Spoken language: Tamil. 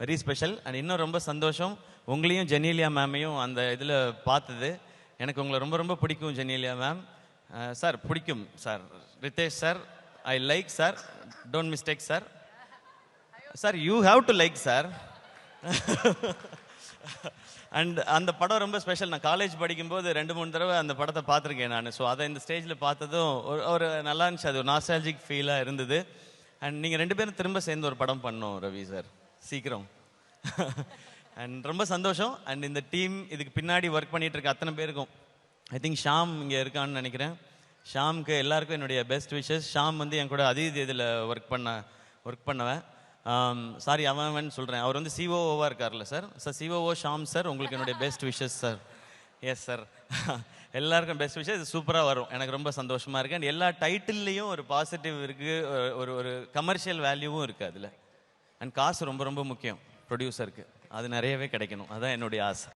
Very special. அண்ட் இன்னும் ரொம்ப சந்தோஷம் உங்களையும் ஜெனீலியா மேமையும் அந்த இதில் பார்த்தது. எனக்கு உங்களை ரொம்ப ரொம்ப பிடிக்கும் ஜெனீலியா மேம். சார் பிடிக்கும் sir. Ritesh sir, I like sir, don't mistake sir. Sir you have to like sir. And அந்த படம் ரொம்ப ஸ்பெஷல். நான் காலேஜ் படிக்கும்போது 2-3 தடவை அந்த படத்தை பார்த்துருக்கேன் நான். ஸோ அதை இந்த ஸ்டேஜில் பார்த்ததும் ஒரு நல்லா இருந்துச்சு. அது ஒரு நாஸ்டாலஜிக் ஃபீலாக இருந்தது. அண்ட் நீங்கள் 2 பேரும் திரும்ப சேர்ந்து ஒரு படம் பண்ணோம் ரவி சார், சீக்கிரம். அண்ட் ரொம்ப சந்தோஷம். அண்ட் இந்த டீம் இதுக்கு பின்னாடி ஒர்க் பண்ணிட்டு இருக்க அத்தனை பேருக்கும், ஐ திங்க் ஷாம் இங்கே இருக்கான்னு நினைக்கிறேன். ஷாமுக்கு எல்லாருக்கும் என்னுடைய பெஸ்ட் விஷஸ். ஷாம் வந்து என் கூட அதீத் இதில் ஒர்க் பண்ணவன். சாரி அவன் சொல்கிறேன். அவர் வந்து சிஓஓவாக இருக்கார்ல sir. Sir COO Sham sir, உங்களுக்கு என்னுடைய best wishes sir. Yes sir. எல்லாருக்கும் பெஸ்ட் விஷஸ். இது சூப்பராக வரும். எனக்கு ரொம்ப சந்தோஷமாக இருக்குது. அண்ட் எல்லா டைட்டில்லையும் ஒரு பாசிட்டிவ் இருக்குது, ஒரு கமர்ஷியல் வேல்யூவும் இருக்குது அதில். அண்ட் காசு ரொம்ப ரொம்ப முக்கியம் ப்ரொடியூசருக்கு. அது நிறையவே கிடைக்கணும். அதான் என்னுடைய ஆசை.